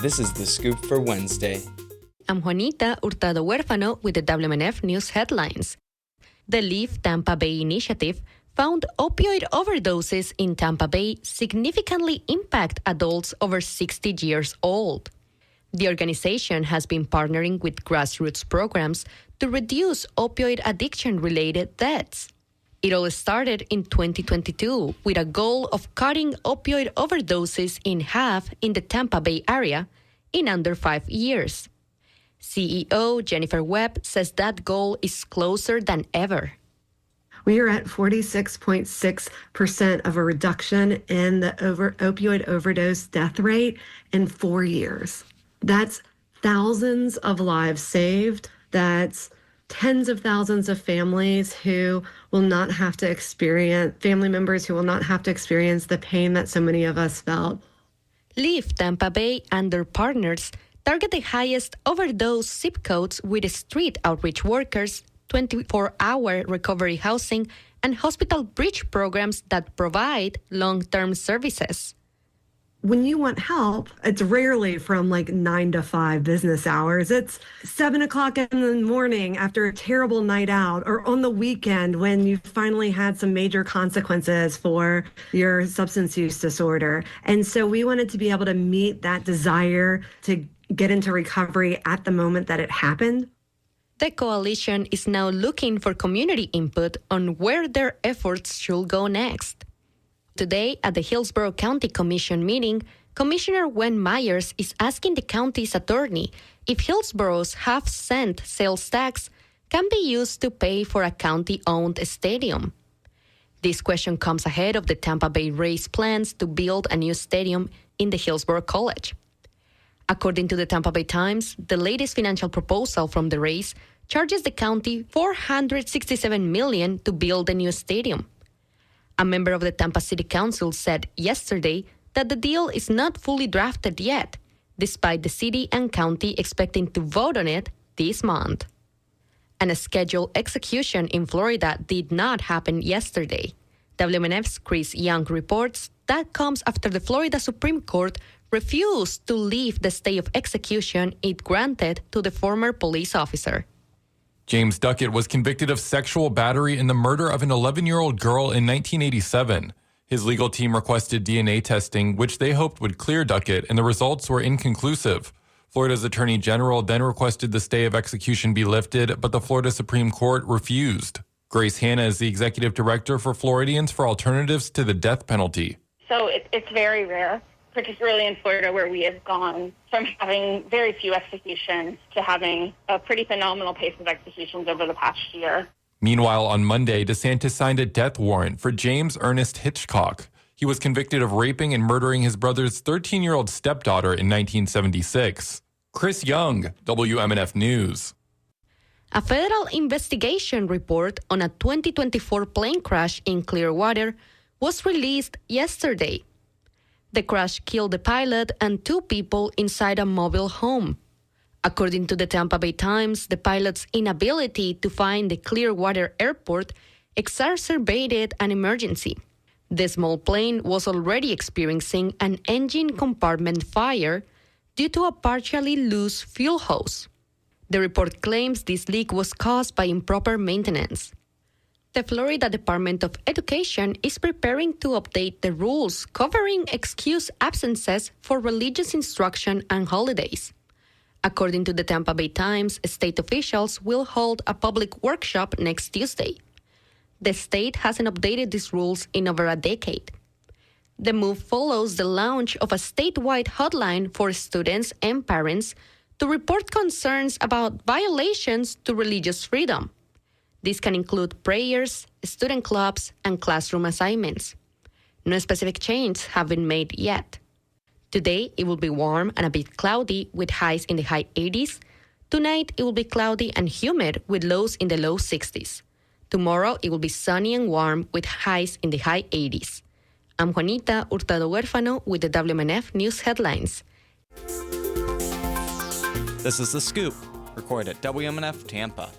This is The Scoop for Wednesday. I'm Juanita Hurtado Huérfano with the WMNF News headlines. The Leave Tampa Bay initiative found opioid overdoses in Tampa Bay significantly impact adults over 60 years old. The organization has been partnering with grassroots programs to reduce opioid addiction-related deaths. It all started in 2022 with a goal of cutting opioid overdoses in half in the Tampa Bay area in under 5 years. CEO Jennifer Webb says that goal is closer than ever. We are at 46.6% of a reduction in the opioid overdose death rate in 4 years. That's thousands of lives saved. That's tens of thousands of families who will not have to experience, family members who will not have to experience the pain that so many of us felt. Leave Tampa Bay and their partners target the highest overdose zip codes with street outreach workers, 24-hour recovery housing, and hospital bridge programs that provide long-term services. When you want help, it's rarely from 9 to 5 business hours. It's 7 o'clock in the morning after a terrible night out, or on the weekend when you finally had some major consequences for your substance use disorder. And so we wanted to be able to meet that desire to get into recovery at the moment that it happened. The coalition is now looking for community input on where their efforts should go next. Today, at the Hillsborough County Commission meeting, Commissioner Wen Myers is asking the county's attorney if Hillsborough's half-cent sales tax can be used to pay for a county-owned stadium. This question comes ahead of the Tampa Bay Rays plans to build a new stadium in the Hillsborough College. According to the Tampa Bay Times, the latest financial proposal from the Rays charges the county $467 million to build a new stadium. A member of the Tampa City Council said yesterday that the deal is not fully drafted yet, despite the city and county expecting to vote on it this month. And a scheduled execution in Florida did not happen yesterday. WMNF's Chris Young reports that comes after the Florida Supreme Court refused to lift the stay of execution it granted to the former police officer. James Duckett was convicted of sexual battery in the murder of an 11-year-old girl in 1987. His legal team requested DNA testing, which they hoped would clear Duckett, and the results were inconclusive. Florida's Attorney General then requested the stay of execution be lifted, but the Florida Supreme Court refused. Grace Hanna is the executive director for Floridians for Alternatives to the Death Penalty. So it's very rare, particularly in Florida, where we have gone from having very few executions to having a pretty phenomenal pace of executions over the past year. Meanwhile, on Monday, DeSantis signed a death warrant for James Ernest Hitchcock. He was convicted of raping and murdering his brother's 13-year-old stepdaughter in 1976. Chris Young, WMNF News. A federal investigation report on a 2024 plane crash in Clearwater was released yesterday. The crash killed the pilot and 2 people inside a mobile home. According to the Tampa Bay Times, the pilot's inability to find the Clearwater airport exacerbated an emergency. The small plane was already experiencing an engine compartment fire due to a partially loose fuel hose. The report claims this leak was caused by improper maintenance. The Florida Department of Education is preparing to update the rules covering excused absences for religious instruction and holidays. According to the Tampa Bay Times, state officials will hold a public workshop next Tuesday. The state hasn't updated these rules in over a decade. The move follows the launch of a statewide hotline for students and parents to report concerns about violations to religious freedom. This can include prayers, student clubs, and classroom assignments. No specific changes have been made yet. Today, it will be warm and a bit cloudy with highs in the high 80s. Tonight, it will be cloudy and humid with lows in the low 60s. Tomorrow, it will be sunny and warm with highs in the high 80s. I'm Juanita Hurtado Huérfano with the WMNF News Headlines. This is The Scoop, recorded at WMNF Tampa.